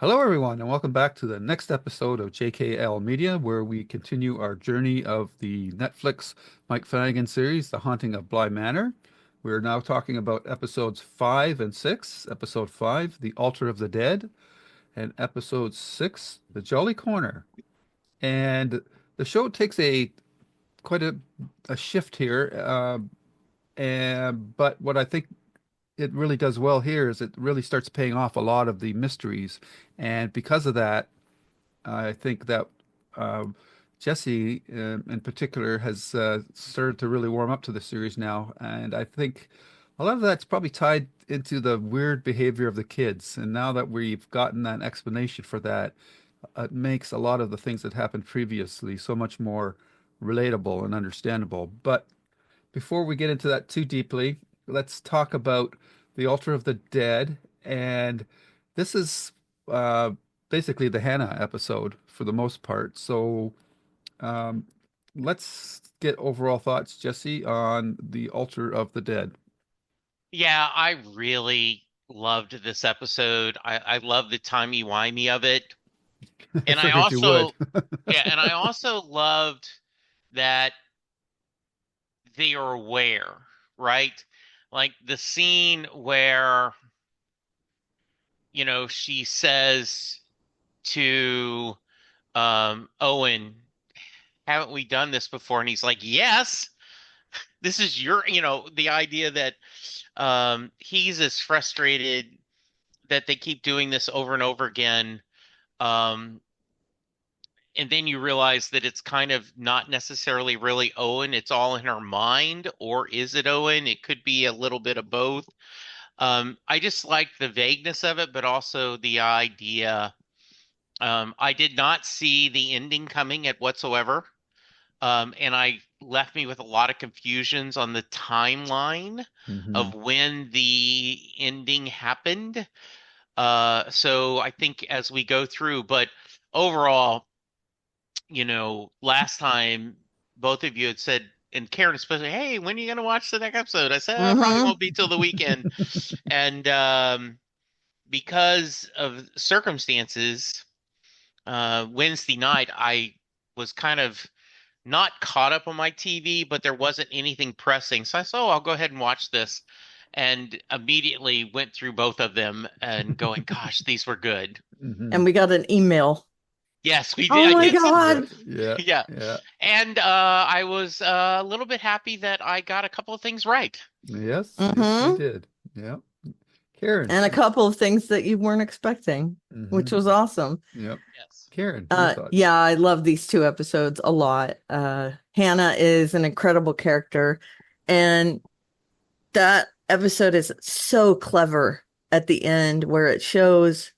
Hello, everyone, and welcome back to the next episode of JKL Media, where we continue our journey of the Netflix Mike Flanagan series, The Haunting of Bly Manor. We're now talking about episodes 5 and 6. Episode 5, The Altar of the Dead, and episode 6, The Jolly Corner. And the show takes a quite a shift here, and but what I think it really does well here is it really starts paying off a lot of the mysteries, and because of that. I think that um, Jesse, in particular, has started to really warm up to the series now, and I think a lot of that's probably tied into the weird behavior of the kids. And now that we've gotten that explanation for that, it makes a lot of the things that happened previously so much more relatable and understandable. But before we get into that too deeply, let's talk about the Altar of the Dead. And this is uh, basically the Hannah episode for the most part. So um, let's get overall thoughts, Jesse, on the Altar of the Dead. Yeah, I really loved this episode. I love the timey-wimey of it. I And I figured you would. also, yeah, and I also loved that they are aware, right? Like the scene where, she says to Owen, haven't we done this before? And he's like, yes, this is the idea that he's as frustrated that they keep doing this over and over again. Um, and then you realize that it's kind of not necessarily really Owen. It's all in her mind, or is it Owen? It could be a little bit of both. I just like the vagueness of it, but also the idea. I did not see the ending coming at whatsoever. And I left me with a lot of confusions on the timeline Hmm. of when the ending happened. So I think as we go through, but overall, last time both of you had said, and Karen especially, hey, when are you going to watch the next episode? I said, probably Mm-hmm. won't be till the weekend. And because of circumstances, Wednesday night, I was kind of not caught up on my TV, but there wasn't anything pressing. So I said, oh, I'll go ahead and watch this. And immediately went through both of them and going, gosh, these were good. Hmm. And we got an email. Yes, we did. Oh I my did. Yeah, God. yeah, Yeah. yeah. And I was a little bit happy that I got a couple of things right. Yes, yes, you Mm-hmm. did. Yeah. Karen. And a couple of things that you weren't expecting, which Hmm. was awesome. Yep. Yes. Karen, your thoughts. Yeah, I love these two episodes a lot. Hannah is an incredible character, and that episode is so clever at the end where it shows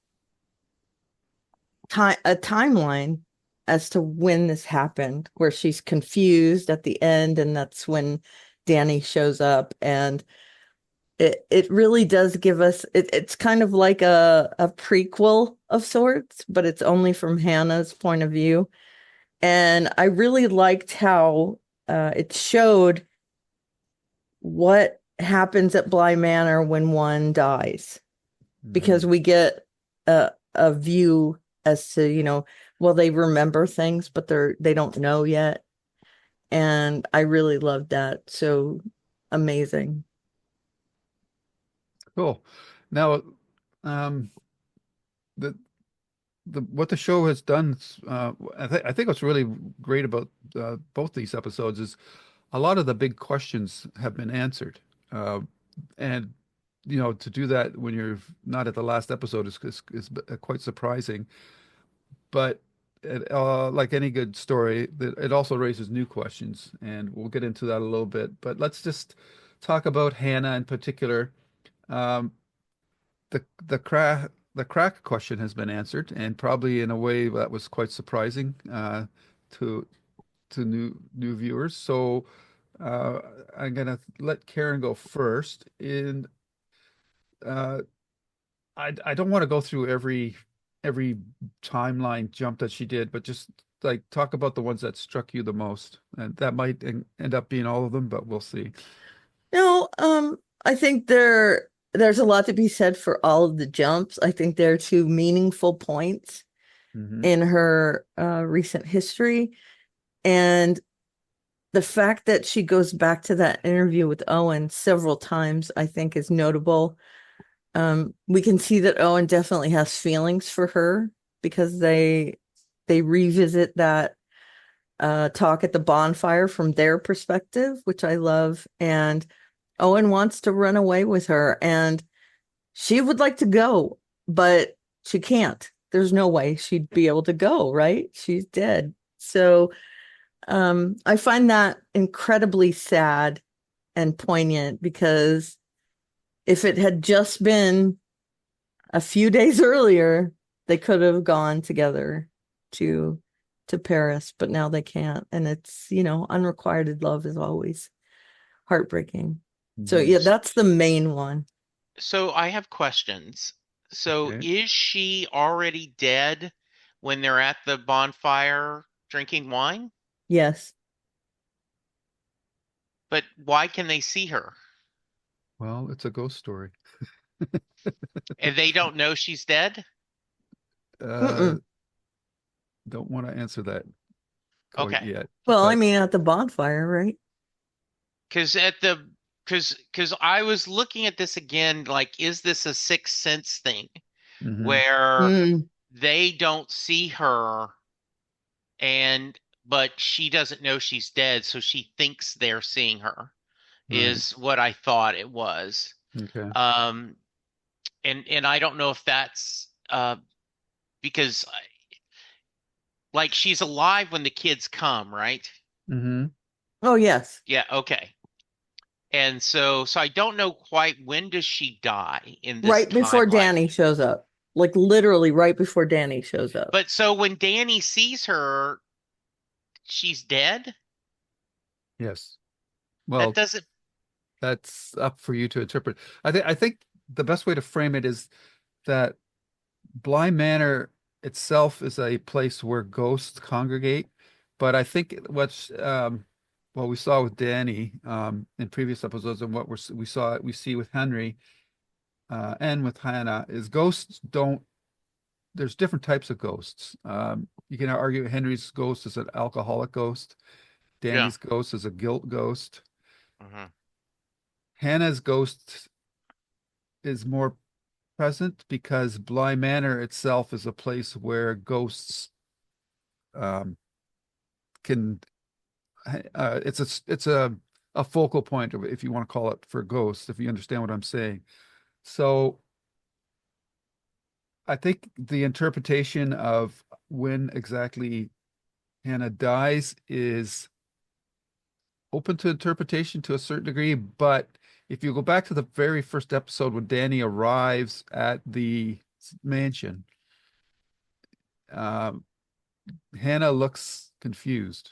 a timeline as to when this happened, where she's confused at the end, and that's when Danny shows up. And it really does give us it's kind of like a prequel of sorts, but it's only from Hannah's point of view. And I really liked how it showed what happens at Bly Manor when one dies, because Hmm. we get a view as to, well, they remember things, but they don't know yet. And I really loved that. So amazing. Cool. Now, um, the what the show has done, I think what's really great about both these episodes is a lot of the big questions have been answered, uh, and to do that when you're not at the last episode is quite surprising. But like any good story, it also raises new questions, and we'll get into that a little bit. But let's just talk about Hannah in particular. Um, the crack question has been answered, and probably in a way that was quite surprising to new viewers. So uh, I'm gonna let Karen go first. And uh, I don't want to go through every timeline jump that she did, but just like talk about the ones that struck you the most, and that might end up being all of them, but we'll see. No, I think they're there's a lot to be said for all of the jumps. I think there are two meaningful points Hmm. in her recent history. And the fact that she goes back to that interview with Owen several times, I think, is notable. We can see that Owen definitely has feelings for her because they revisit that talk at the bonfire from their perspective, which I love. And Owen wants to run away with her, and she would like to go, but she can't. There's no way she'd be able to go, right? She's dead. So I find that incredibly sad and poignant because if it had just been a few days earlier, they could have gone together to Paris, but now they can't. And it's, unrequited love is always heartbreaking. So Hmm. yeah, that's the main one. So I have questions. So Okay. is she already dead when they're at the bonfire drinking wine? Yes. But why can they see her? Well, it's a ghost story. And they don't know she's dead? Uh, Mm-mm. don't want to answer that quite Okay. yet, Well, I but mean, at the bonfire, right? Because at the because I was looking at this again, like, is this a Sixth Sense thing hmm. where Mm, they don't see her and but she doesn't know she's dead, so she thinks they're seeing her, Right. is what I thought it was. Okay. Um, and I don't know if that's because like she's alive when the kids come, right? Hmm. oh, yes. Yeah, okay. And so I don't know quite when does she die in this Right before timeline. Danny shows up. Like literally right before Danny shows up. But so when Danny sees her, she's dead? Yes. That Well, doesn't that's up for you to interpret. I think the best way to frame it is that Bly Manor itself is a place where ghosts congregate, but I think what's well we saw with Danny in previous episodes and what we see with Henry and with Hannah is ghosts don't there's different types of ghosts. You can argue Henry's ghost is an alcoholic ghost. yeah. Danny's ghost is a guilt ghost. Hmm. Hannah's ghost is more present because Bly Manor itself is a place where ghosts um, can. It's a focal point of if you want to call it for ghosts, if you understand what I'm saying. So I think the interpretation of when exactly Hannah dies is open to interpretation to a certain degree, but if you go back to the very first episode when Danny arrives at the mansion, um, Hannah looks confused.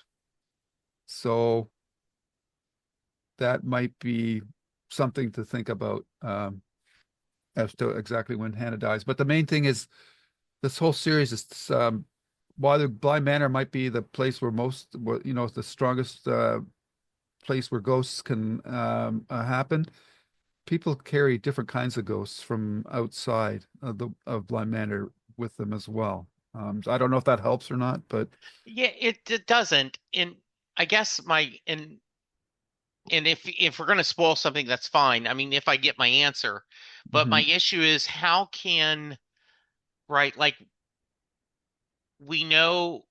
So that might be something to think about as to exactly when Hannah dies. But the main thing is this whole series is while the Blind Manor might be the place where the strongest place where ghosts can happen. People carry different kinds of ghosts from outside of the of Blind Manor with them as well. So I don't know if that helps or not, but Yeah, it doesn't. And I guess my and if we're going to spoil something, that's fine. I mean, if I get my answer. But my mhm, issue is how can, right, like we know,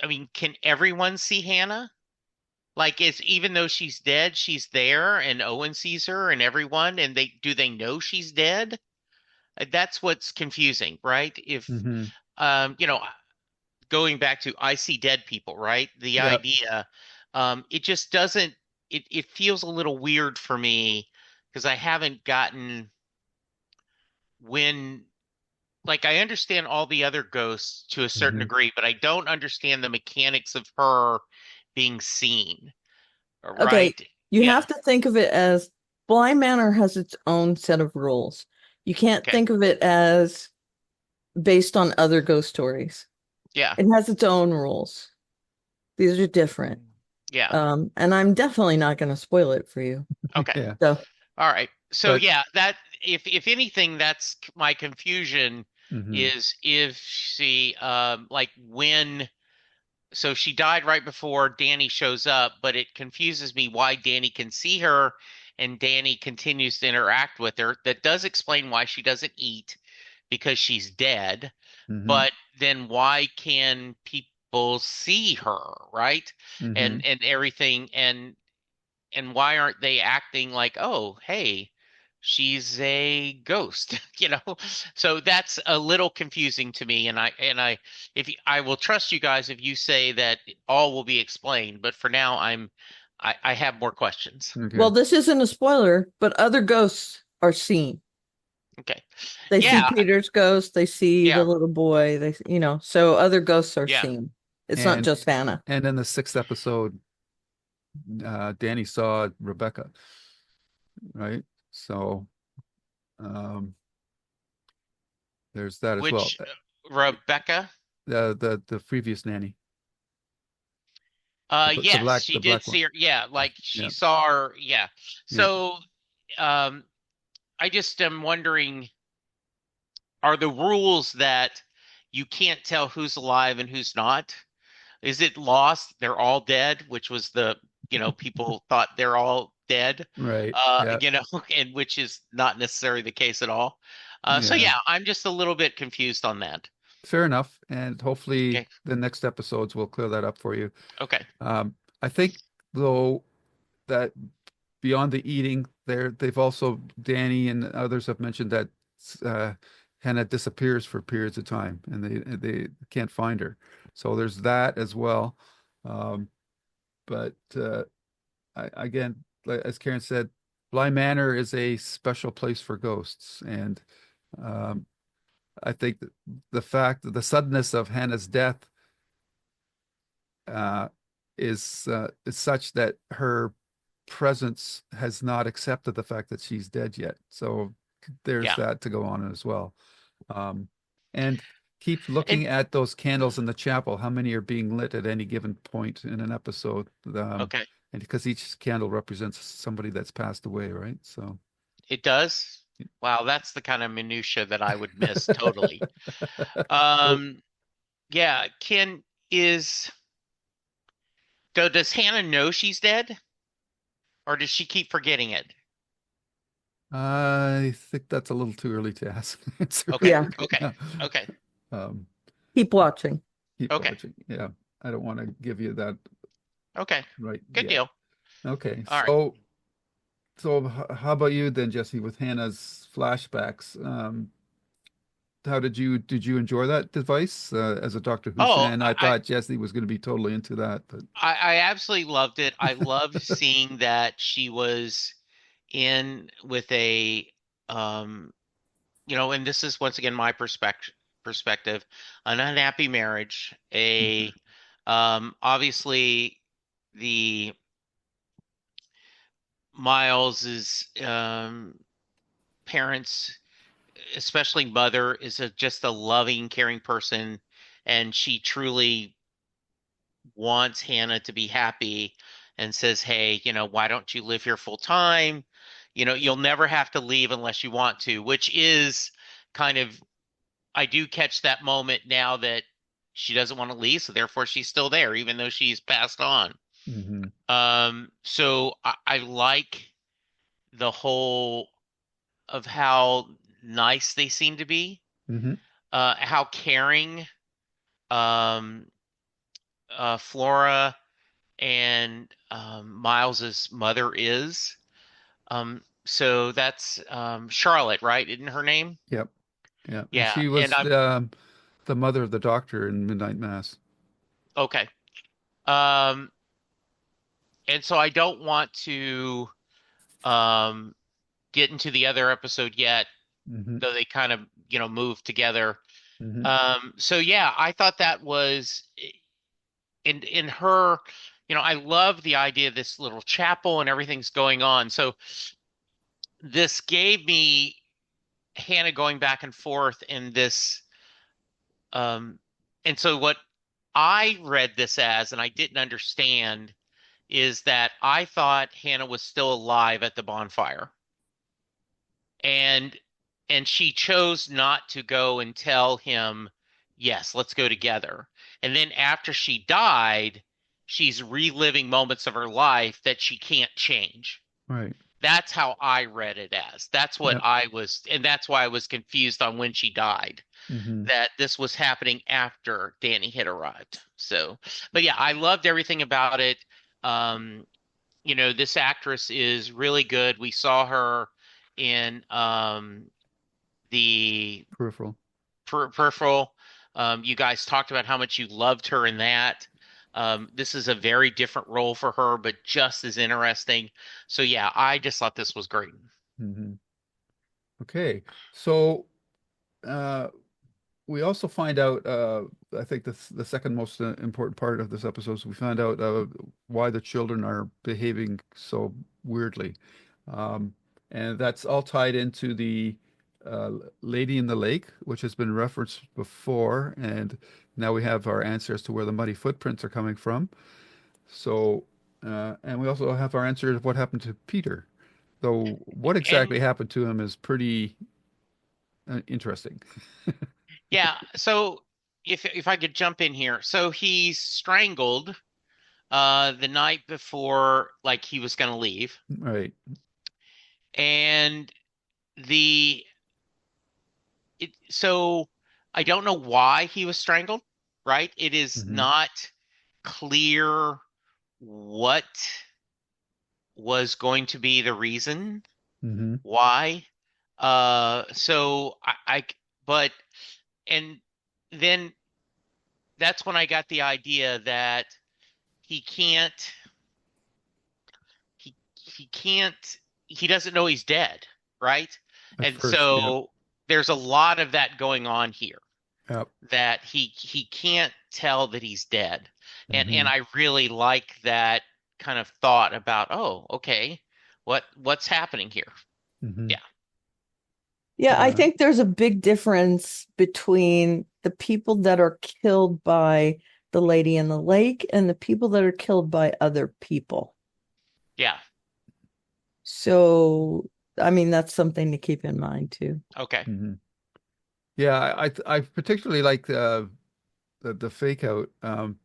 I mean, can everyone see Hannah? Like it's even though she's dead, she's there and Owen sees her and everyone and they know she's dead? That's what's confusing, right? If mhm, you know, going back to I see dead people, right? The yeah, idea, it just doesn't it feels a little weird for me because I haven't gotten when like I understand all the other ghosts to a certain mhm, degree, but I don't understand the mechanics of her being seen, Okay, right? you Yeah. have to think of it as Blind Manor has its own set of rules. You can't Okay. think of it as based on other ghost stories. Yeah. It has its own rules. These are different. Yeah. And I'm definitely not going to spoil it for you. Okay. yeah, All right. So But yeah, that if anything, that's my confusion mhm, is if she like when so she died right before Danny shows up, but it confuses me why Danny can see her and Danny continues to interact with her. That does explain why she doesn't eat because she's dead, mhm, but then why can people see her, right? mhm. And everything and why aren't they acting like, oh, hey, she's a ghost, you know? So that's a little confusing to me, and if I will trust you guys if you say that all will be explained, but for now, I have more questions. Okay. Well, this isn't a spoiler, but other ghosts are seen. Okay, They see yeah, Peter's ghost, they see the yeah, little boy, so other ghosts are yeah. seen. It's not And just Hannah. and in the sixth episode, Danny saw Rebecca, right? So um, there's that as well. Which Rebecca? The previous nanny, Yes, she the did black one. see her. Yeah, like she Yeah, saw her. Yeah. yeah. So, um, I just am wondering, are the rules that you can't tell who's alive and who's not? Is it lost? They're all dead, which was people thought they're all dead, Right. Yeah. and which is not necessarily the case at all. So Yeah. yeah, I'm just a little bit confused on that. Fair enough. And hopefully Okay. the next episodes will clear that up for you. Okay. I think though that beyond the eating, they've also Danny and others have mentioned that uh, Hannah disappears for periods of time, and they can't find her. So there's that as well. Um, but again, as Karen said, Bly Manor is a special place for ghosts, and um, I think that the fact that the suddenness of Hannah's death uh, is such that her presence has not accepted the fact that she's dead yet. So there's Yeah. that to go on as well. Um, and keep looking And at those candles in the chapel. How many are being lit at any given point in an episode? okay, And because each candle represents somebody that's passed away, right? So, it does. Wow, that's the kind of minutia that I would miss totally. Um, yeah, Ken is does Hannah know she's dead, or does she keep forgetting it? I think that's a little too early to ask answer Okay, Yeah, right okay, now. okay, Um, keep watching. keep okay, watching. Yeah, I don't want to give you that okay. right Good yet. deal. Okay, All right. so how about you then, Jesse, with Hannah's flashbacks? How did you enjoy that device? As a Doctor Who Oh, fan, I thought Jesse was going to be totally into that, but I absolutely loved it. I loved seeing that she was in with a um and this is once again my perspective, an unhappy marriage, a Mhm, obviously the Miles's parents, especially mother, is just a loving, caring person, and she truly wants Hannah to be happy and says, "Hey, why don't you live here full time? You'll never have to leave unless you want to," which is kind of I do catch that moment now that she doesn't want to leave, so therefore she's still there, even though she's passed on. mhm, So I like the whole of how nice they seem to be, mhm. how caring um, Flora and Miles's mother is. So that's Charlotte, right? Isn't her name? Yep, yeah, and Yeah, she and was I'm the mother of the Doctor in Midnight Mass. okay. Um, and so I don't want to um, get into the other episode yet, Hmm. though they kind of, move together. Hmm. So yeah, I thought that was in her, I love the idea of this little chapel and everything's going on. So this gave me Hannah going back and forth in this, um, and so what I read this as, and I didn't understand, is that I thought Hannah was still alive at the bonfire. and she chose not to go and tell him, yes, let's go together. And then after she died, she's reliving moments of her life that she can't change. Right. That's how I read it as. That's what Yep. I was, and that's why I was confused on when she died, Mm-hmm. that this was happening after Danny had arrived. So, but yeah, I loved everything about it. Um, this actress is really good. We saw her in the Peripheral. Peripheral. You guys talked about how much you loved her in that. This is a very different role for her, but just as interesting. So yeah, I just thought this was great. Mm-hmm. Okay. So uh, we also find out, I think the second most important part of this episode is we find out why the children are behaving so weirdly. Um, and that's all tied into the uh, Lady in the Lake, which has been referenced before. And now we have our answer as to where the muddy footprints are coming from. So, and we also have our answer of what happened to Peter. Though what exactly And happened to him is pretty interesting. yeah, so if I could jump in here. So he's strangled the night before like he was going to leave. Right. And the so I don't know why he was strangled, right? It is Hmm. not clear what was going to be the reason Hmm. why. So but and then that's when I got the idea that he can't he can't he doesn't know he's dead, right? At And first, yeah. so there's a lot of that going on here, Yep. that he can't tell that he's dead. And Hmm. I really like that kind of thought about, oh, okay, what's happening here? Hmm. Yeah. Yeah, I Uh, think there's a big difference between the people that are killed by the lady in the lake and the people that are killed by other people. Yeah. So, I mean, that's something to keep in mind too. Okay. hmm. Yeah, I particularly like the fake out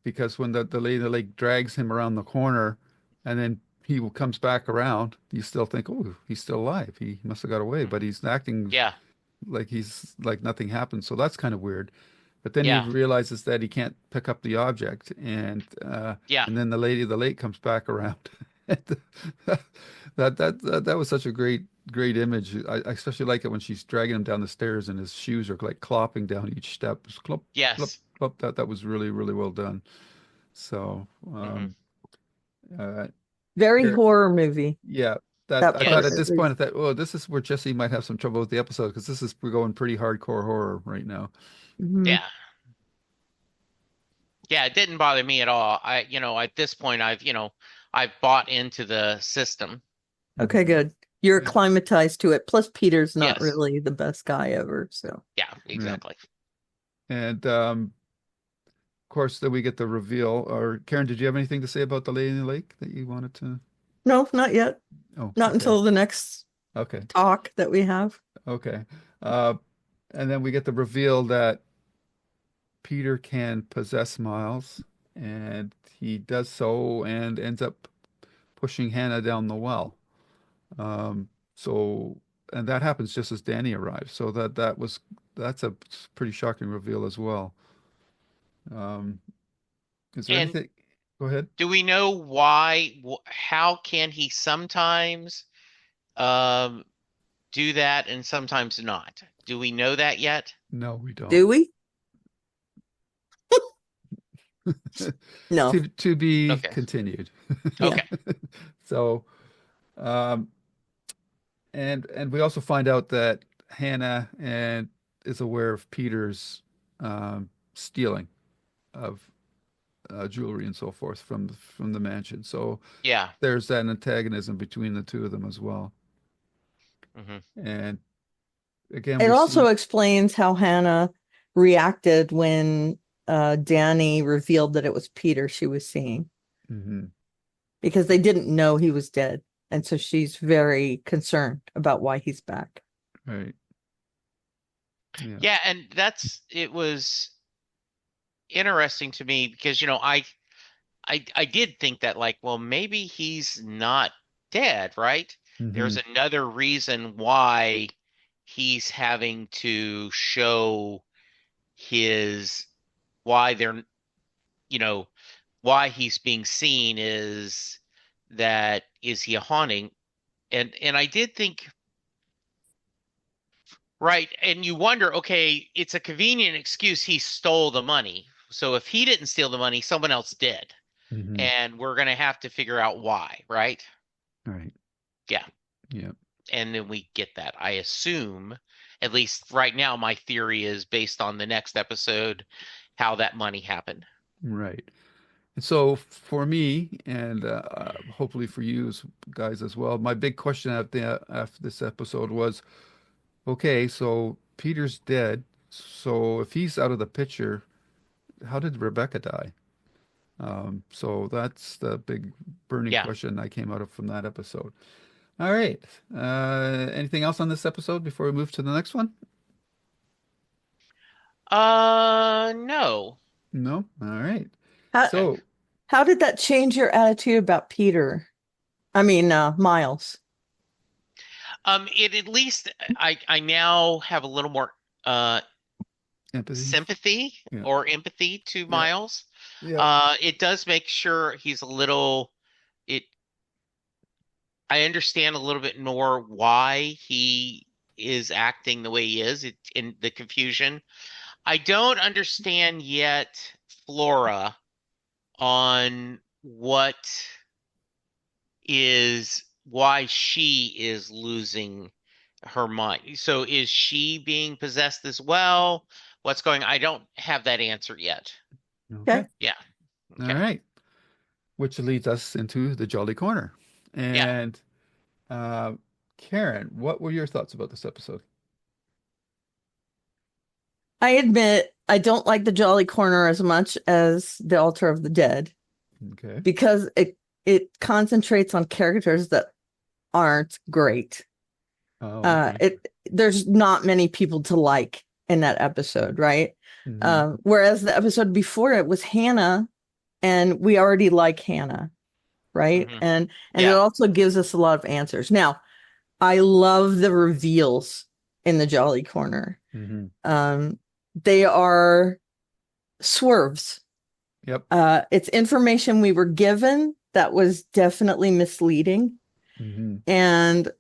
because when the lady in the lake drags him around the corner and then he comes back around, you still think, oh, he's still alive. He must have got away, but he's acting Yeah. like he's like nothing happened. So that's kind of weird. But then he Yeah. realizes that he can't pick up the object, Yeah. and then the lady of the lake comes back around. That was such a great image. I especially like it when she's dragging him down the stairs and his shoes are like clopping down each step. Just clop, clop, Yes. clop. That was really well done. So Hmm. uh, Very here, horror movie, yeah. That that I thought part at Yes. at this point, least. I thought, oh, this is where Jesse might have some trouble with the episode because we're going pretty hardcore horror right now. Mhm. Yeah. Yeah, it didn't bother me at all. At this point, I've bought into the system. Okay, Mhm. good. You're Yeah. acclimatized to it. Plus, Peter's not Yes. really the best guy ever. So, Yeah, Right. exactly. And of course, then we get the reveal. Or Karen, did you have anything to say about the Lady in the Lake that you wanted to? no, not yet. Oh, Not okay, until the next okay, talk that we have. okay. Uh, and then we get the reveal that Peter can possess Miles, and he does so, and ends up pushing Hannah down the well. So, and that happens just as Danny arrives. So that's a pretty shocking reveal as well. Um, is there And anything? Go ahead. do we know why, how can he sometimes um do that and sometimes not? Do we know that yet? No, we don't. Do we? No. To be Okay. continued. Yeah. Okay. So, um, and we also find out that Hannah and is aware of Peter's stealing of jewelry and so forth from the mansion. So Yeah. there's that antagonism between the two of them as well. Hmm. And again, It we also see. explains how Hannah reacted when Danny revealed that it was Peter she was seeing Mhm. because they didn't know he was dead. And so she's very concerned about why he's back. Right. Yeah. Yeah, and it was interesting to me because I did think that like, well, maybe he's not dead, right? There's Hmm. another reason why he's having to show his why they're you know why he's being seen is that is he a haunting? And I did think right, and you wonder, okay, it's a convenient excuse he stole the money. So if he didn't steal the money, someone else did. Hmm. And we're gonna have to figure out why, right? Right. Yeah. Yeah. And then we get that. I assume, at least right now, my theory is based on the next episode, how that money happened. Right. And so for me, and hopefully for you guys as well, my big question after this episode was, okay, so Peter's dead. So if he's out of the picture, how did Rebecca die? So that's the big burning Yeah. question I came out of from that episode. All right. Anything else on this episode before we move to the next one? No. No? All right. How Uh, So, how did that change your attitude about Peter? I mean, Miles. it at least I now have a little more uh empathy. sympathy Yeah. or empathy to Yeah. Miles. Yeah. It does make sure he's a little it I understand a little bit more why he is acting the way he is in the confusion. I don't understand yet Flora on what is why she is losing her mind. So is she being possessed as well? What's going I don't have that answer yet. Okay. Okay. Yeah. All Okay. right. Which leads us into the Jolly Corner. Yeah. And uh, Karen, what were your thoughts about this episode? I admit I don't like the Jolly Corner as much as the Altar of the Dead Okay. because it concentrates on characters that aren't great. Oh, okay. It there's not many people to like in that episode, right? Hmm. Whereas the episode before it was Hannah, and we already like Hannah, right? Hmm. And it Yeah. also gives us a lot of answers. Now, I love the reveals in the Jolly Corner. Hmm. They are swerves. Yep. It's information we were given that was definitely misleading, Hmm. and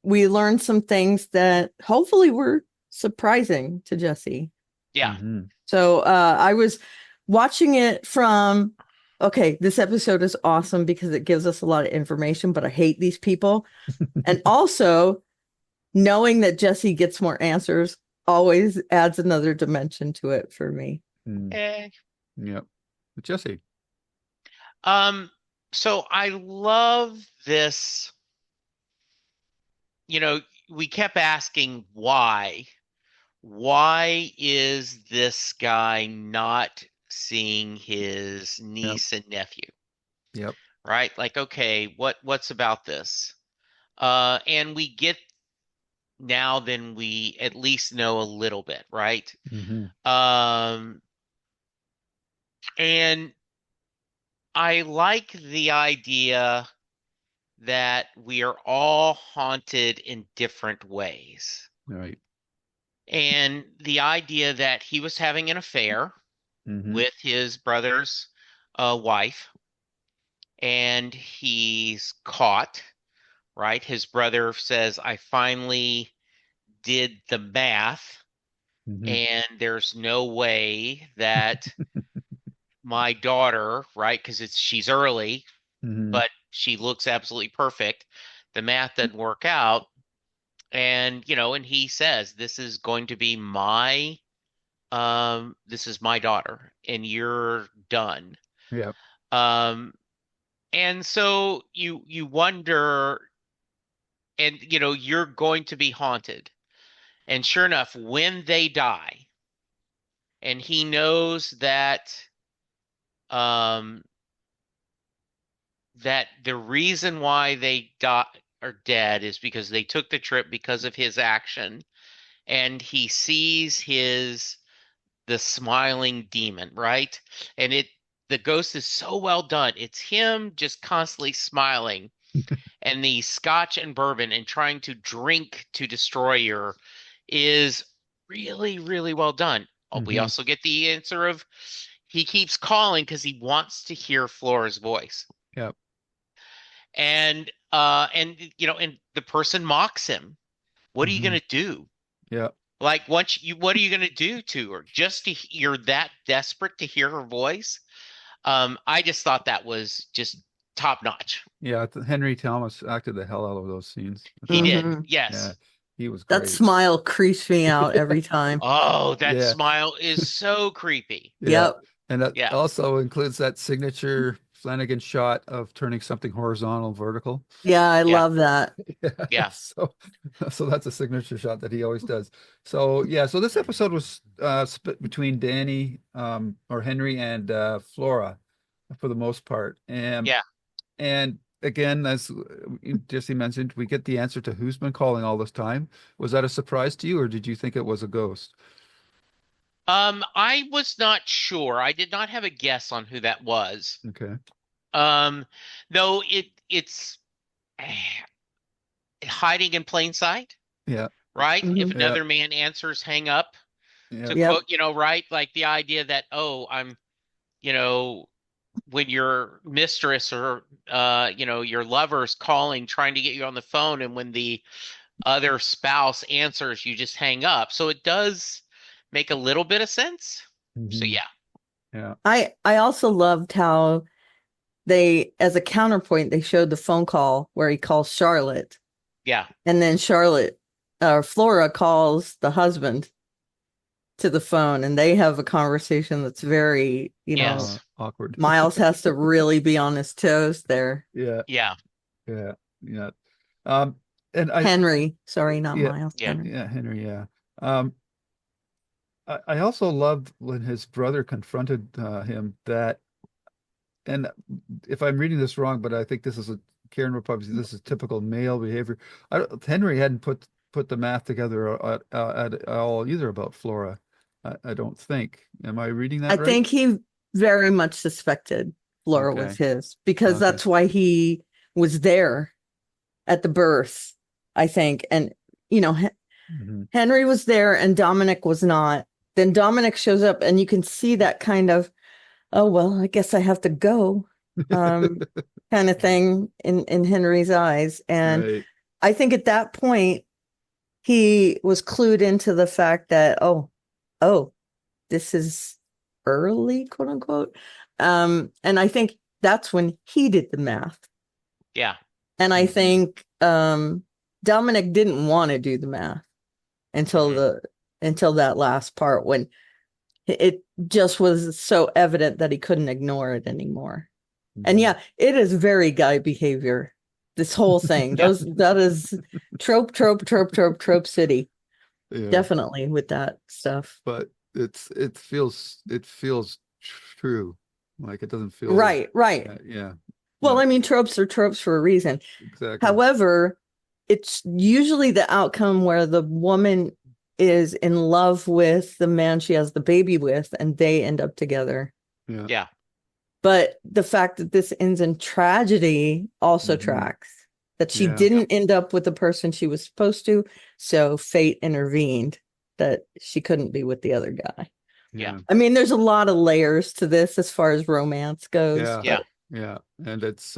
we learned some things that hopefully were surprising to Jesse. Yeah. Hmm. So I was watching it from, okay, this episode is awesome because it gives us a lot of information, but I hate these people. And also, knowing that Jesse gets more answers always adds another dimension to it for me. Mm. Eh. Yep. Jesse. Um, so I love this, you know, we kept asking why. Why is this guy not seeing his Yep. niece and nephew? Yep. Right? Like, okay, what's about this? And we get now then we at least know a little bit, right? Hmm. Um, and I like the idea that we are all haunted in different ways. Right. And the idea that he was having an affair Hmm. with his brother's wife, and he's caught, right? His brother says, I finally did the math, Hmm. and there's no way that my daughter, right? Because she's early, Hmm. but she looks absolutely perfect. The math doesn't work out. And, and he says, this is my daughter, and you're done. Yep. Um, and so you wonder, and you're going to be haunted. And sure enough, when they die, and he knows um that the reason why they die are dead is because they took the trip because of his action, and he sees the smiling demon, right? And the ghost is so well done. It's him just constantly smiling, and the scotch and bourbon and trying to drink to destroy her is really, really well done. We Hmm. also get the answer of he keeps calling because he wants to hear Flora's voice. Yeah. And and the person mocks him. What are you Hmm. gonna do? Yeah. Like what are you gonna do to her? You're that desperate to hear her voice? I just thought that was just top notch. Yeah. Henry Thomas acted the hell out of those scenes, I He thought. did, Hmm. Yeah. yes. He was That great. smile creeps me out every time. Oh, that Yeah. smile is so creepy. Yeah. Yep. And that Yeah, also includes that signature Flanagan shot of turning something horizontal vertical. Yeah, I yeah, love that. Yeah. yeah. So that's a signature shot that he always does. So yeah, so this episode was split between Danny or Henry and Flora for the most part. Yeah. And again, as Jesse mentioned, we get the answer to who's been calling all this time. Was that a surprise to you, or did you think it was a ghost? I was not sure. I did not have a guess on who that was. Okay. Um, though it's hiding in plain sight, Yeah. right? If Hmm. Yeah. another man answers, hang up. Yeah. To Yep. quote, right? Like the idea that, oh, you know, when your mistress or your lover's calling, trying to get you on the phone, and when the other spouse answers, you just hang up. So it does make a little bit of sense. So Hmm. yeah, Yeah. I also loved how they, as a counterpoint, they showed the phone call where he calls Charlotte, yeah, and then Charlotte or Flora calls the husband to the phone, and they have a conversation that's very, yes, Awkward. Miles has to really be on his toes there. Yeah. yeah, Yeah. Yeah. Um, and Henry, sorry, not yeah, Miles, yeah. Henry. yeah, Henry, yeah. Um, I also loved when his brother confronted him that, and if I'm reading this wrong, but I think this is Karen would probably say this is typical male behavior. Henry hadn't put the math together at all either about Flora. I don't think. Am I reading I that right? think he very much suspected Flora was Okay. his because Okay. that's why he was there at the birth, I think. And, you know, Hmm. Henry was there and Dominic was not. Then Dominic shows up and you can see that kind of, oh, well, I guess I have to go, um, kind of thing in Henry's eyes. And Right. I think at that point, he was clued into the fact that, oh, this is early, quote unquote. And I think that's when he did the math. Yeah. And I Hmm. think Dominic didn't want to do the math until Hmm. the until that last part when it just was so evident that he couldn't ignore it anymore. And Hmm. yeah, it is very guy behavior. This whole thing. Yeah. That is trope city. Yeah. Definitely with that stuff. But it feels true. Like it doesn't feel. Right, right. Yeah. Yeah. Well, Yeah. I mean, tropes are tropes for a reason. Exactly. However, it's usually the outcome where the woman is in love with the man she has the baby with, and they end up together. Yeah. Yeah. But the fact that this ends in tragedy also Hmm. tracks that she Yeah. Yep. didn't end up with the person she was supposed to. So fate intervened that she couldn't be with the other guy. Yeah. Yeah. I mean, there's a lot of layers to this as far as romance goes, Yeah. Yeah. but Yeah. And it's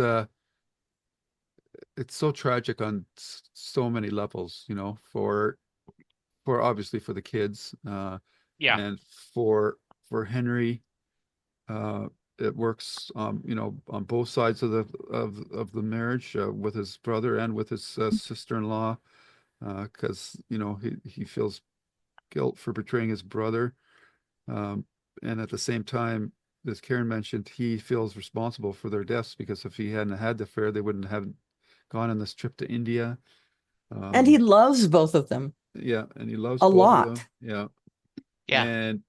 so tragic on so many levels, for obviously for the kids, Yeah. and for Henry, uh, it works, on both sides of the marriage, with his brother and with his sister-in-law, because he feels guilt for betraying his brother, um, and at the same time, as Karen mentioned, he feels responsible for their deaths because if he hadn't had the affair, they wouldn't have gone on this trip to India. and he Um, loves both of them yeah, and he loves a both of lot. them. Yeah, Yeah. and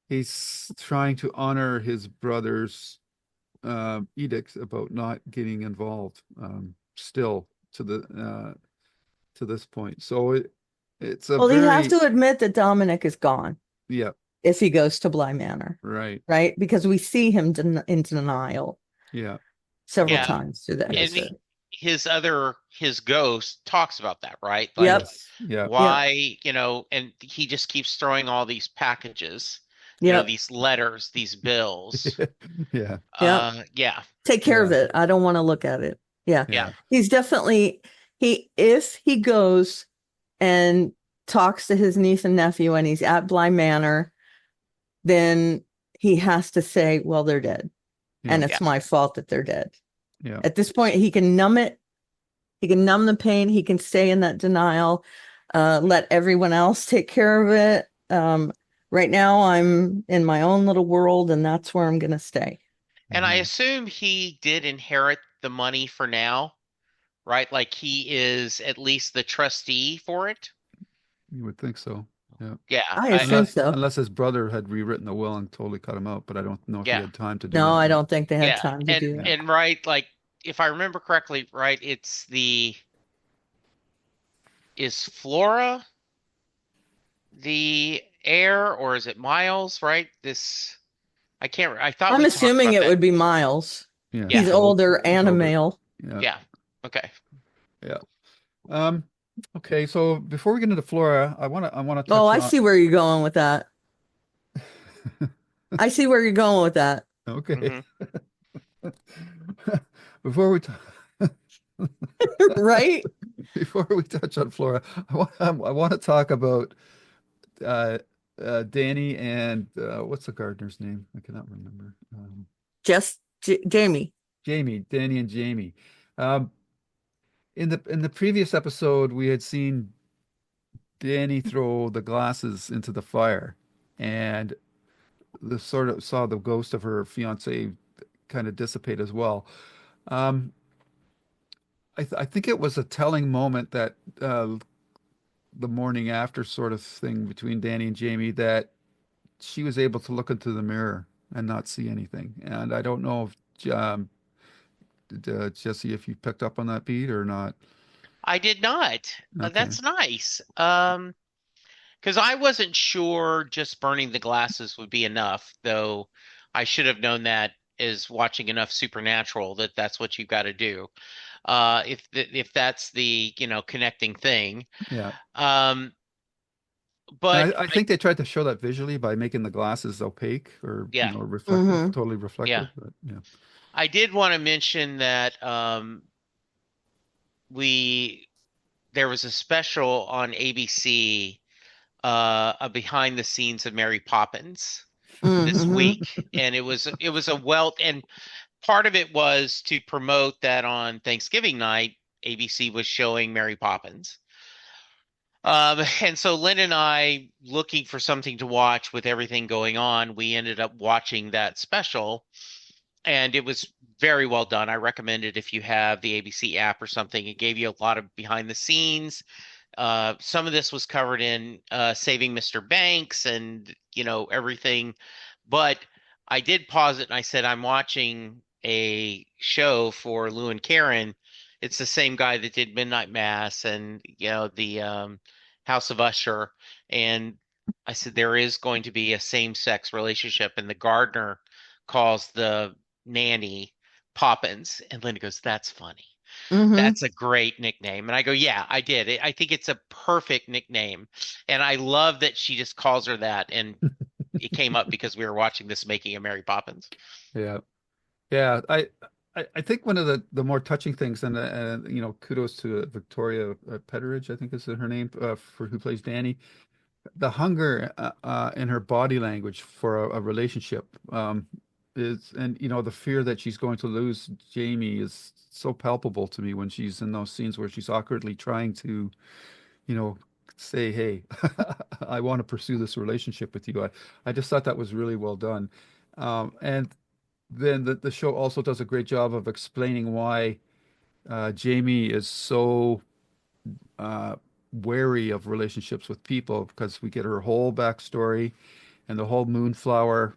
he's trying to honor his brother's edicts about not getting involved. Still, to the to this point. So it's a Well, you have very to admit that Dominic is gone yeah, if he goes to Bly Manor, right. right? Because we see him in denial Yeah. several Yeah. times through the And Yes. episode. his ghost talks about that, right? Like Yep. Yes. Yeah. Yep. why, and he just keeps throwing all these packages, Yep. these letters, these bills. Yeah. Yep. Yeah, Take care of Yeah. it. I don't want to look at it. Yeah. yeah. Yeah. He's definitely if he goes and talks to his niece and nephew and he's at Bly Manor, then he has to say, well, they're dead. Yeah. And it's Yeah. my fault that they're dead. Yeah. At this point, he can numb it. He can numb the pain. He can stay in that denial, let everyone else take care of it. Right now, I'm in my own little world, and that's where I'm going to stay. And I Mhm. assume he did inherit the money for now, right? Like he is at least the trustee for it. You would think so. Yeah. Yeah, I assume so. Unless his brother had rewritten the will and totally cut him out, but I don't know if he yeah, had time to do No, that I yet. don't think they had yeah. time to And do that. Yeah. and right, like if I remember correctly, right, it's the is Flora the heir or is it Miles, right? I can't. I thought I'm we talked assuming about it that. would be Miles. Yeah. Yeah, He's older He's and a older. male. Yeah. yeah. Okay. Yeah. Um, okay, so before we get into Flora, I want to Oh, touch I on see where you're going with that. I see where you're going with that. okay. Hmm. Before we t Right? before we touch on Flora, I want to talk about uh Danny and what's the gardener's name? I cannot remember. Just Jamie. Jamie, Danny and Jamie. Um, in the previous episode, we had seen Danny throw the glasses into the fire, and the sort of saw the ghost of her fiance kind of dissipate as well. Um, I think it was a telling moment that the morning after sort of thing between Danny and Jamie that she was able to look into the mirror and not see anything. And I don't know if Jesse, if you picked up on that beat or not. I did not. Okay. That's nice. Because I wasn't sure just burning the glasses would be enough, though I should have known that is watching enough Supernatural that that's what you've got to do. If that's the, connecting thing. Yeah. Um, And but I think they tried to show that visually by making the glasses opaque or, yeah, reflective, Hmm. totally yeah. reflective. But yeah. I did want to mention that we there was a special on ABC, a behind the scenes of Mary Poppins this Hmm. week, and it was a wealth, and part of it was to promote that on Thanksgiving night, ABC was showing Mary Poppins. And so Lynn and I, looking for something to watch with everything going on, we ended up watching that special, and it was very well done. I recommend it if you have the ABC app or something. It gave you a lot of behind the scenes. Some of this was covered in Saving Mr. Banks and everything, but I did pause it and I said I'm watching a show for Lou and Karen. It's the same guy that did Midnight Mass and the House of Usher, and I said there is going to be a same-sex relationship, and the gardener calls the nanny Poppins, and Linda goes, "That's funny." Hmm. That's a great nickname. And I go, yeah, I did. I think it's a perfect nickname. And I love that she just calls her that. And it came up because we were watching this Making of Mary Poppins. Yeah. Yeah. I think one of the more touching things, and kudos to Victoria Petteridge, I think is her name, for who plays Danny. The hunger in her body language for a relationship is, and the fear that she's going to lose Jamie is so palpable to me when she's in those scenes where she's awkwardly trying to, you know, say, "Hey, I want to pursue this relationship with you." I just thought that was really well done. And then the show also does a great job of explaining why Jamie is so uh, wary of relationships with people because we get her whole backstory and the whole Moonflower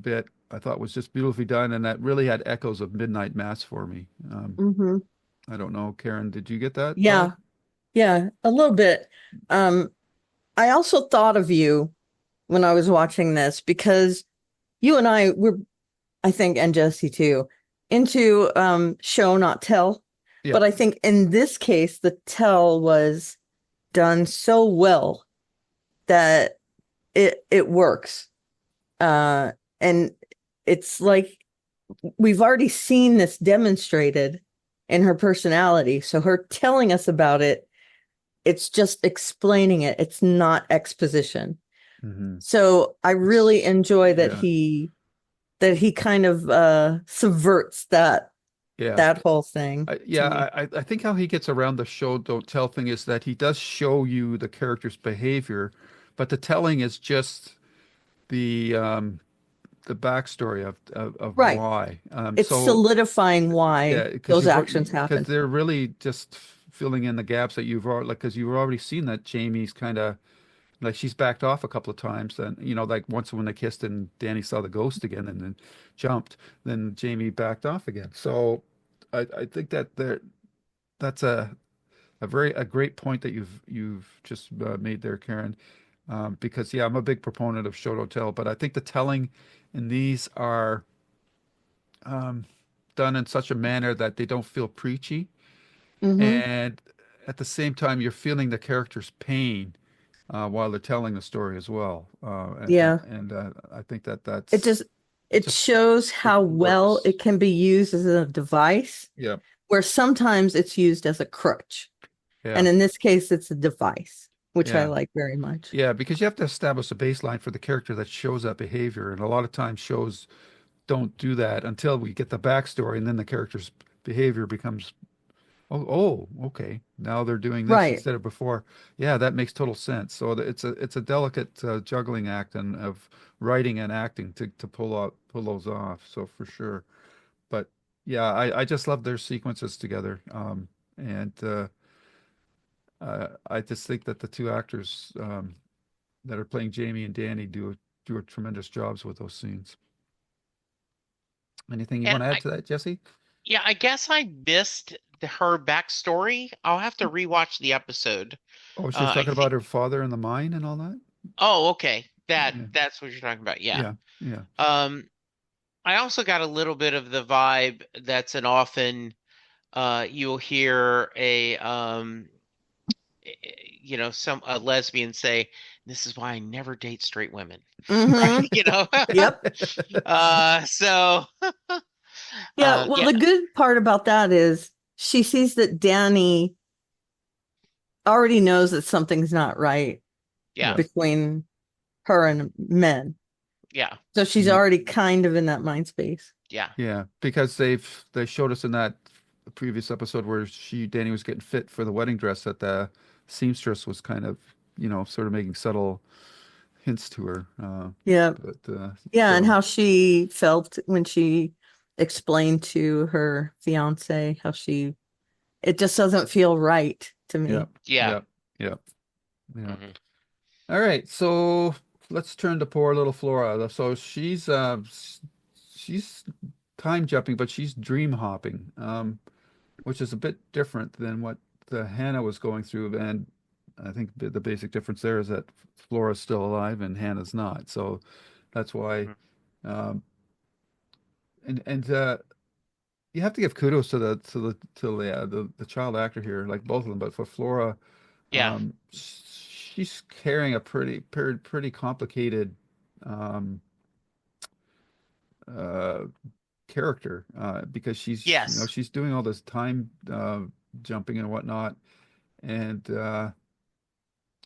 bit I thought was just beautifully done, and that really had echoes of Midnight Mass for me. Hmm. I don't know, Karen, did you get that vibe? Yeah, yeah, a little bit. Um, I also thought of you when I was watching this because you and I were, I think, and Jesse too, into show not tell. Yeah. But I think in this case, the tell was done so well that it works. Uh, and it's like we've already seen this demonstrated in her personality. So her telling us about it, it's just explaining it. It's not exposition. Hmm. So I really It's enjoy yeah. that he kind of subverts Yeah. that whole thing to Yeah, me. I think how he gets around the show don't tell thing is that he does show you the character's behavior, but the telling is just the backstory of Right. why. It's So solidifying yeah, why because those you've actions because happen. they're really just filling in the gaps that you've already like because you've already seen that Jamie's kind of like she's backed off a couple of times, and like once when they kissed and Danny saw the ghost again and then jumped, then Jamie backed off again. So I think that that's a great point that you've just made there, Karen. Because yeah, I'm a big proponent of show don't tell, but I think the telling in these are um, done in such a manner that they don't feel preachy, Hmm. and at the same time, you're feeling the character's pain while they're telling the story as well. Yeah. I think that It that's just it just shows it how well works. it can be used as a device, Yeah, where sometimes it's used as a crutch. yeah, And in this case, it's a device, which I yeah. like very much. Yeah, because you have to establish a baseline for the character that shows that behavior, and a lot of times shows don't do that until we get the backstory, and then the character's behavior becomes, okay, now they're doing this Right. instead of before. Yeah, that makes total sense. So it's a delicate juggling act and of writing and acting to pull those off. So for sure. But yeah, I just love their sequences together. And I just think that the two actors that are playing Jamie and Danny do a tremendous jobs with those scenes. Anything you And want to add to that, Jesse? yeah, I guess I missed her backstory. I'll have to rewatch the episode. Oh, she was I talking about think. her father in the mine and all that. Oh, okay. Yeah, That's what you're talking about. Yeah. yeah, yeah, Um, I also got a little bit of the vibe that's an often you'll hear some a lesbian say, "This is why I never date straight women." Right? Hmm. Yep. So Yeah. Well, yeah, the good part about that is she sees that Danny already knows that something's not right yeah, yeah, between her and men. yeah, So she's yeah, already kind of in that mind space. yeah. yeah. Because they showed us in that previous episode where Danny was getting fit for the wedding dress that the seamstress was kind of, sort of making subtle hints to her. Yeah. But Yeah. And so how she felt when she explained to her fiance how it just doesn't feel right to yeah, me. Yeah. yeah, yeah, yeah. Hmm. All right, so let's turn to poor little Flora. So she's time jumping, but she's dream hopping, which is a bit different than what the Hannah was going through. And I think the basic difference there is that Flora's still alive and Hannah's not. So that's why, Hmm. um, and you have to give kudos to the child actor here, like both of them. But for Flora, Yeah. she's carrying a pretty complicated um, uh, character because Yes. she's doing all this time jumping and whatnot, and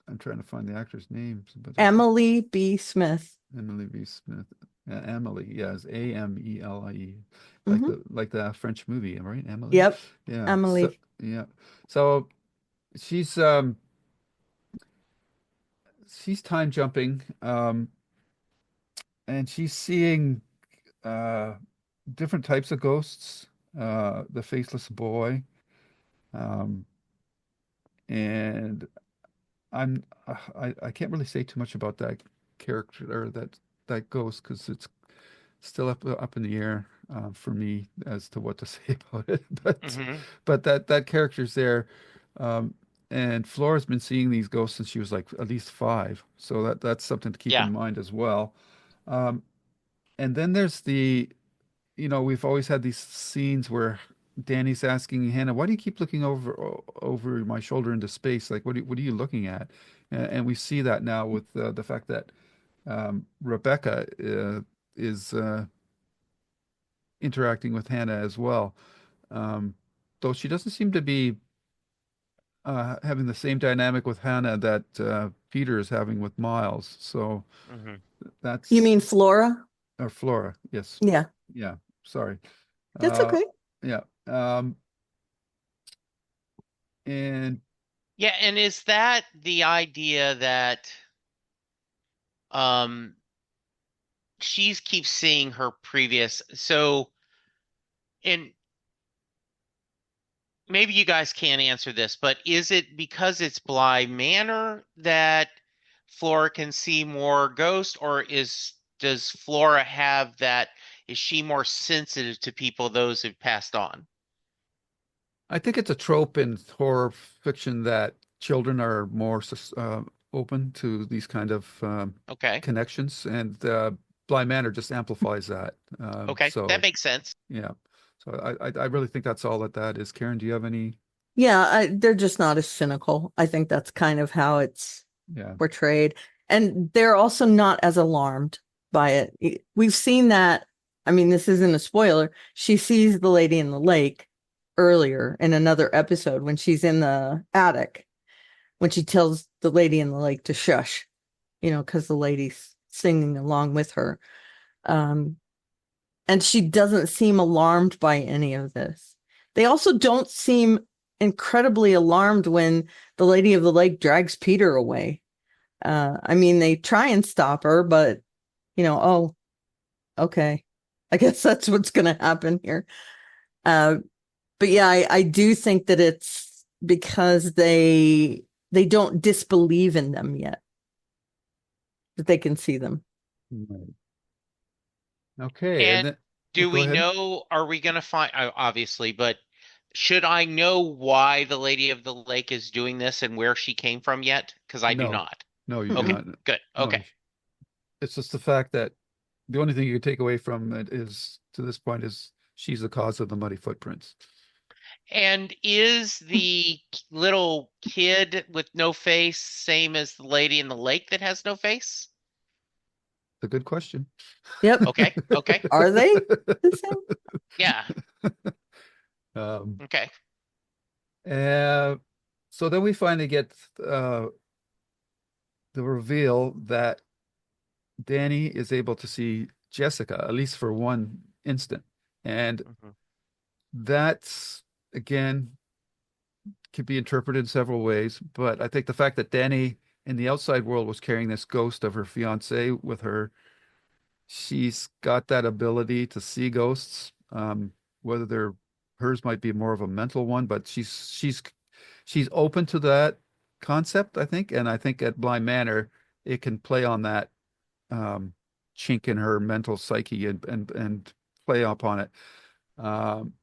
I'm trying to find the actor's name, but Emily B. Smith. Emily V. Smith. Emily, yeah, it's Amelie, like Hmm. the French movie, right? Emily, Yep. yeah. So Emily. yeah, so she's time jumping, and she's seeing uh, different types of ghosts, the faceless boy, um, and I can't really say too much about that character or that ghost because it's still up in the air for me as to what to say about it. But Hmm. that character's there. Um, and Flora's been seeing these ghosts since she was like at least 5. So that's something to keep Yeah. in mind as well. Um, and then there's we've always had these scenes where Danny's asking Hannah, "Why do you keep looking over my shoulder into space? Like, what are you looking at?" And we see that now with the fact that Rebecca is interacting with Hannah as well. Um, though she doesn't seem to be having the same dynamic with Hannah that Peter is having with Miles. So Hmm. You that's mean Flora? or Flora. Yes. Yeah, Yeah. Sorry. that's Uh, okay. yeah. And Yeah, and is that the idea that um she keeps seeing her previous so and maybe you guys can't answer this, but is it because it's Bly Manor that Flora can see more ghosts, or does Flora have that? Is she more sensitive to people, those who've passed on? I think it's a trope in horror fiction that children are more open to these kind of Okay. connections, and Bly Manor just amplifies that. Okay. That So makes sense. yeah, so I really think that's all that is. Karen, do you have any? Yeah, they're just not as cynical. I think that's kind of how it's Yeah, portrayed. And they're also not as alarmed by it. We've seen that. I mean, this isn't a spoiler. She sees the lady in the lake earlier in another episode when she's in the attic, when she tells the lady in the lake to shush, because the lady's singing along with her. Um, and she doesn't seem alarmed by any of this. They also don't seem incredibly alarmed when the lady of the lake drags Peter away. I mean, they try and stop her, but oh, okay. I guess that's what's going to happen here. Uh, but yeah, I do think that it's because they don't disbelieve in them yet, that they can see them. right. Okay, and And then do go we ahead. know, are we going to find, obviously, but should I know why the Lady of the Lake is doing this and where she came from yet? Because I do No, not. no, you do Okay, Mm-mm. not. good. No, Okay. it's just the fact that the only thing you can take away from it is to this point is she's the cause of the muddy footprints. And is the little kid with no face same as the lady in the lake that has no face? A good question. Yep. Okay, okay. Are they the same? Yeah, Um, okay. uh, so then we finally get uh, the reveal that Danny is able to see Jessica, at least for one instant. And Hmm. that's, again, could be interpreted in several ways. But I think the fact that Danny in the outside world was carrying this ghost of her fiance with her, she's got that ability to see ghosts. Whether they're hers might be more of a mental one, but she's open to that concept, I think. And I think at Blind Manor, it can play on that um, chink in her mental psyche and play upon it. Um,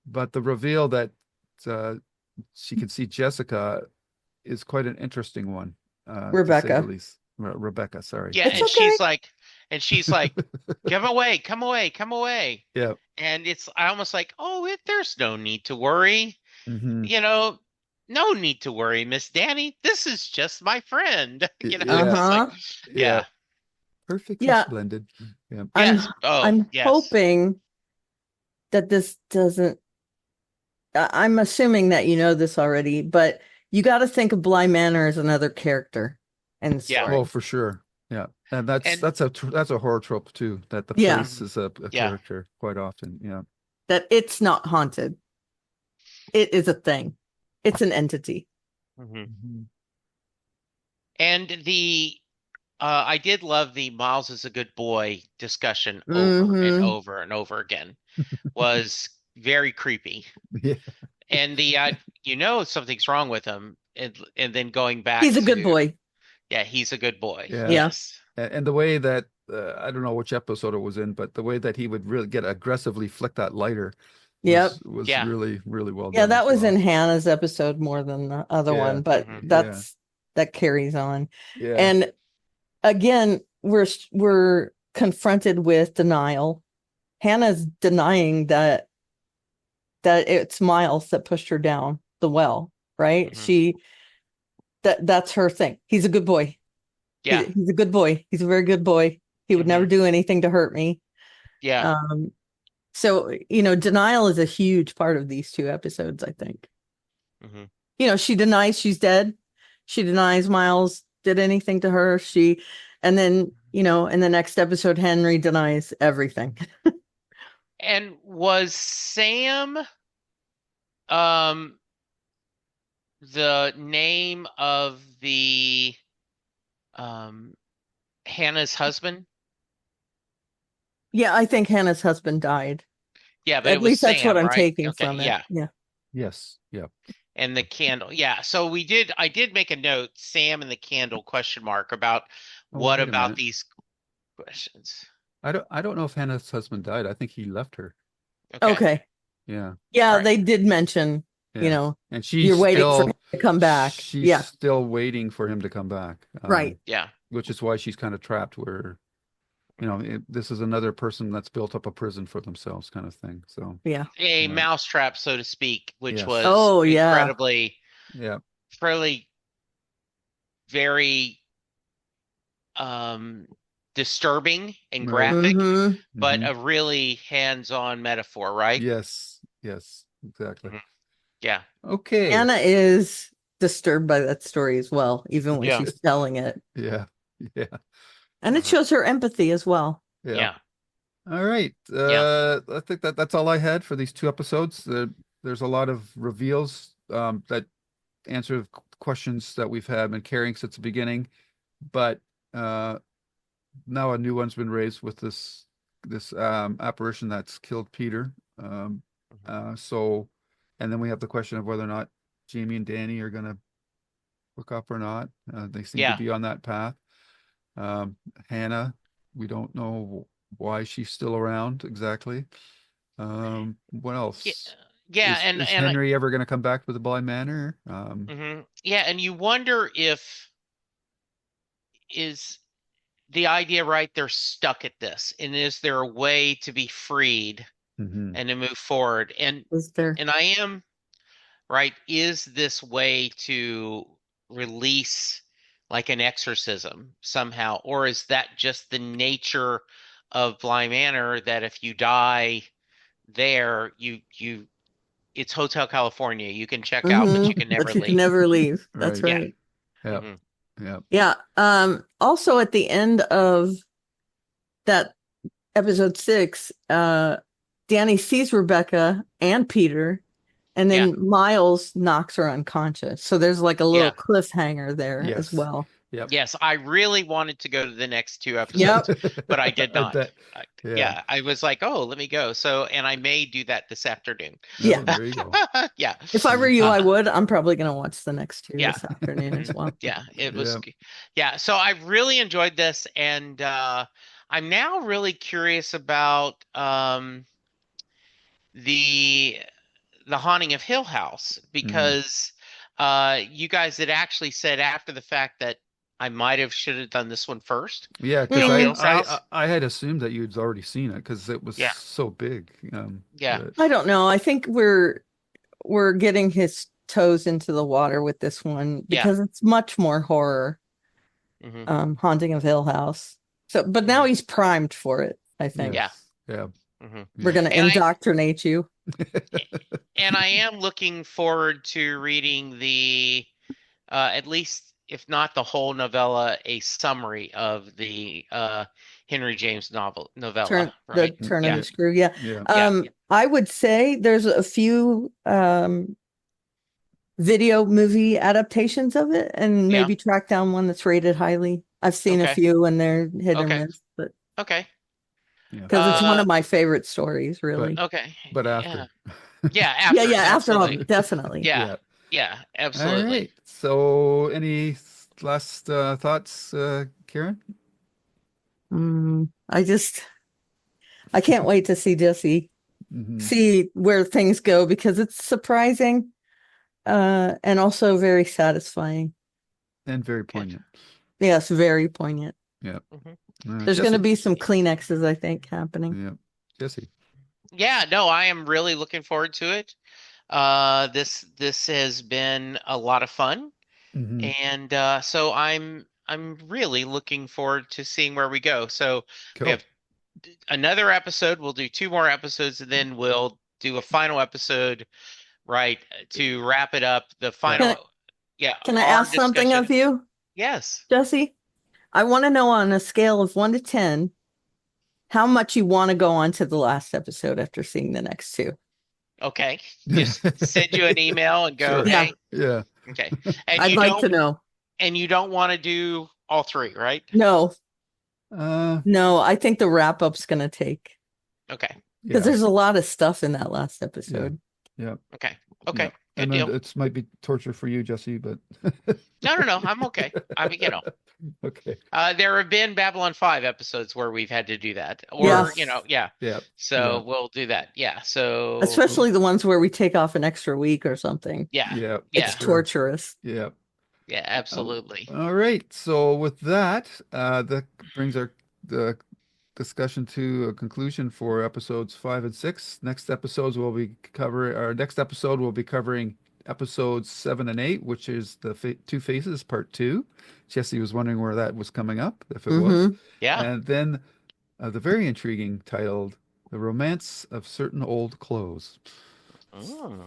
but the reveal that uh, she can see Jessica is quite an interesting one, to say the Rebecca. least. Rebecca, sorry. Yeah, It's Yeah. okay. and she's like, come away, come away, come away. Yeah. And it's I almost like, oh, there's no need to worry. Hmm. You know, no need to worry, Miss Danny. This is just my friend. It's Yeah. just like, Uh-huh. Yeah. yeah, Perfectly Yeah, splendid. Yeah. I'm yes. Oh, I'm yes. hoping that this doesn't I'm assuming that you know this already, but you got to think of Bly Manor as another character in the Yeah. Oh, story. for sure. Yeah. And that's And that's a horror trope too, that the Yeah, place mhm, is a yeah. character quite often. Yeah. that it's not haunted. It is a thing. It's an entity. Hmm. Mhm. And the I did love the Miles is a good boy discussion over and Hmm. over and over again. Was very creepy. Yeah. And something's wrong with him, and then going He's back a good to, boy. yeah, he's a good boy. Yeah. Yeah. Yes. And the way that I don't know which episode it was in, but the way that he would really get aggressively flick that lighter Yep. was Yeah. really, really well Yeah, done that as was well. in Hannah's episode more than the other Yeah. one, but Mhm. Yeah. that carries on. Yeah. And again, we're confronted with denial. Hannah's denying that it's Miles that pushed her down the well, right? Mhm. That's her thing. He's a good boy. Yeah. He's a good boy. He's a very good boy. He would never Mhm. do anything to hurt me. Yeah. So, denial is a huge part of these two episodes, I think. Mhm. She denies she's dead. She denies Miles did anything to her. And then, in the next episode, Henry denies everything. And was Sam um the name of the um Hannah's husband? Yeah, I think Hannah's husband died. Yeah, but At it was least that's what Sam, I'm right? taking Okay, from it. yeah. Yeah. Yes. Yeah. And the candle. Yeah. So I did make a note, Sam and the candle question mark about Oh, what wait a about minute. these questions? I don't know if Hannah's husband died. I think he left her. Okay. Yeah. Yeah, All right. they did mention, Yeah. And you're waiting for him to come back. she's Yeah. still waiting for him to come back. Right. Yeah. Which is why she's kind of trapped where, this is another person that's built up a prison for themselves kind of thing. So, Yeah. A yeah. mousetrap, so to speak, which Yes. was Oh, yeah. incredibly, Yeah. fairly, very disturbing and Right. graphic, Mhm. but Mhm. a really hands-on metaphor, right? Yes. Yes. Exactly. Mhm. Yeah. Okay. Anna is disturbed by that story as well, even when Yeah. she's telling it. Yeah. Yeah. And it Mhm. shows her empathy as well. Yeah. Yeah. All right. Yeah. I think that's all I had for these two episodes. There's a lot of reveals that answer questions that we've had been carrying since the beginning, but uh, now a new one's been raised with this apparition that's killed Peter. So, and then we have the question of whether or not Jamie and Danny are going to hook up or not. They seem to Yeah. be on that path. Hannah, we don't know why she's still around exactly. What Yeah. else? Yeah. Is Henry ever going to come back to the Bly Manor? Yeah. And you wonder if is the idea right, they're stuck at this, and is there a way to be freed Mhm. and to move forward? And Is there? I am right. Is this way to release like an exorcism somehow, or is that just the nature of Bly Manor that if you die there, it's Hotel California. You can check out, but you can never But you can leave. never leave. That's Right. Yeah. right. Yeah. Mhm. Yeah. Yeah. Also at the end of that episode 6, Danny sees Rebecca and Peter, and then Yeah. Miles knocks her unconscious. So there's like a little Yeah. cliffhanger there Yes. as well. Yep. Yes, I really wanted to go to the next 2 episodes, but I did not. Yeah. I was like, oh, let me go. So, and I may do that this afternoon. Yeah. Oh, there you go. Yeah. If I were you, I would. I'm probably going to watch the next 2 Yeah. this afternoon as well. Yeah, it was. Yeah. Yeah, so I really enjoyed this, and I'm now really curious about the Haunting of Hill House, because you guys had actually said after the fact that I might have should have done this one first. Yeah, Bill because Hill's house. I had assumed that you'd already seen it because it was Yeah. so big. Yeah. but- I don't know. I think we're getting his toes into the water with this one because it's much more horror. Mhm. Haunting of Hill House. So, but now he's primed for it, I think. Yeah. Yeah. Mhm. We're going to And indoctrinate you. And I am looking forward to reading the at least if not the whole novella, a summary of the Henry James novella. Turn Right? the turn Yeah. of the screw. Yeah. Yeah. I would say there's a few video movie adaptations of it, and Yeah. maybe track down one that's rated highly. I've seen a Okay. few and they're hit or Okay. miss, but Okay. because it's one of my favorite stories, really. Okay. But after. Yeah, after. Yeah, after all, absolutely. definitely. Yeah. Yeah, All absolutely. right. So, any last thoughts, Karen? I can't wait to see Jesse, see where things go, because it's surprising, and also very satisfying. And very poignant. Yes, very poignant. Yeah. There's going to Jesse. be some Kleenexes, I think, happening. Yeah. Jesse. Yeah, no, I am really looking forward to it. This has been a lot of fun, and so I'm really looking forward to seeing where we go. So we Cool. have another episode. We'll do 2 more episodes, and then we'll do a final episode, right, to wrap it up. The final, Can I our ask something of discussion. you, Yes. Jesse? I want to know, on a scale of 1 to 10, how much you want to go on to the last episode after seeing the next two. Okay. Just send you an email and go, Sure. hey. Yeah. Okay. And I'd you like don't to know. and you don't want to do all three, right? No, Uh, no, I think the wrap up's going to take, Okay. because yeah. there's a lot of stuff in that last episode. Yeah. Okay. Okay. Yeah. Good And deal. it might be torture for you, Jesse, but No, I'm okay. I mean, okay. there have been Babylon 5 episodes where we've had to do that. Or, Yes. Yeah. So we'll do that. Yeah. So Especially the ones where we take off an extra week or something. yeah. Yeah. It's Sure. torturous. Yeah. Yeah, absolutely. All right. So with that, that brings the discussion to a conclusion for episodes 5 and 6. Our next episode will be covering episodes 7 and 8, which is the Two Faces Part 2. Jesse was wondering where that was coming up, if it was. Yeah. And then the very intriguing titled The Romance of Certain Old Clothes.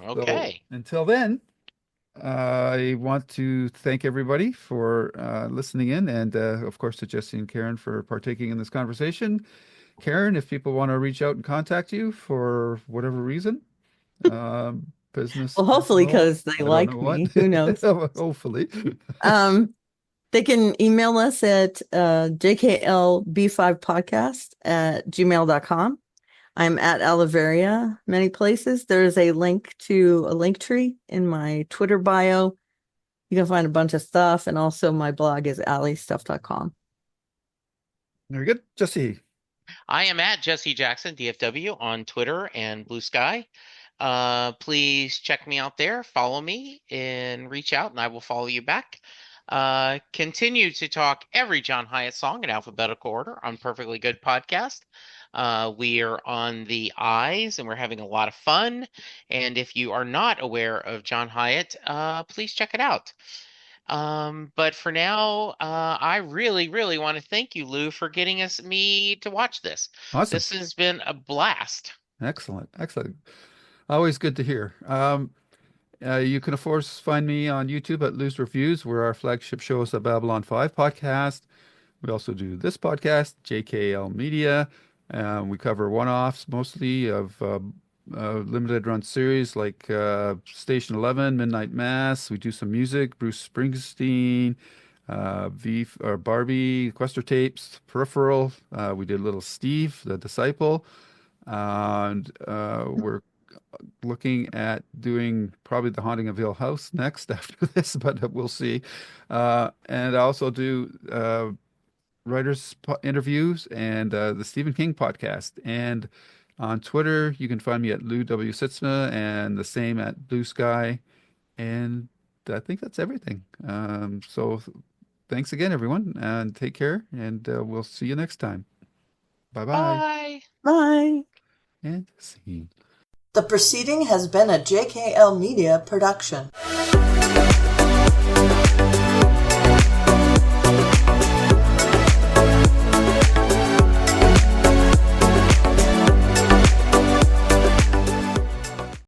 Okay. So, until then, I want to thank everybody for listening in, and of course to Jesse and Karen for partaking in this conversation. Karen, if people want to reach out and contact you for whatever reason, business. Well, hopefully personal, because they I don't like know what. me. Who knows? Hopefully. They can email us at jklb5podcast@gmail.com. I'm at Oliveria many places. There's a link to a link tree in my Twitter bio. You can find a bunch of stuff, and also my blog is alliestuff.com. Very good. Jesse. I am at Jesse Jackson, DFW, on Twitter and Blue Sky. Please check me out there, follow me, and reach out, and I will follow you back. Continue to talk every John Hyatt song in alphabetical order on Perfectly Good Podcast. We are on the eyes, and we're having a lot of fun. And if you are not aware of John Hyatt, please check it out. But for now, I really, really want to thank you, Lou, for getting me to watch this. Awesome. This has been a blast. Excellent. Always good to hear. You can, of course, find me on YouTube at Lou's Reviews, where our flagship show is the Babylon 5 podcast. We also do this podcast, JKL Media. We cover one-offs mostly of limited run series like Station 11, Midnight Mass. We do some music, Bruce Springsteen, Barbie, Quester Tapes, Peripheral. We did Little Steve, The Disciple. And we're looking at doing probably The Haunting of Hill House next after this, but we'll see. And I also do writers interviews and the Stephen King podcast. And on Twitter, you can find me at Lou W. Sitzma and the same at Blue Sky. And I think that's everything. So thanks again, everyone, and take care. And we'll see you next time. Bye-bye. Bye. Bye. And scene. The proceeding has been a JKL Media production.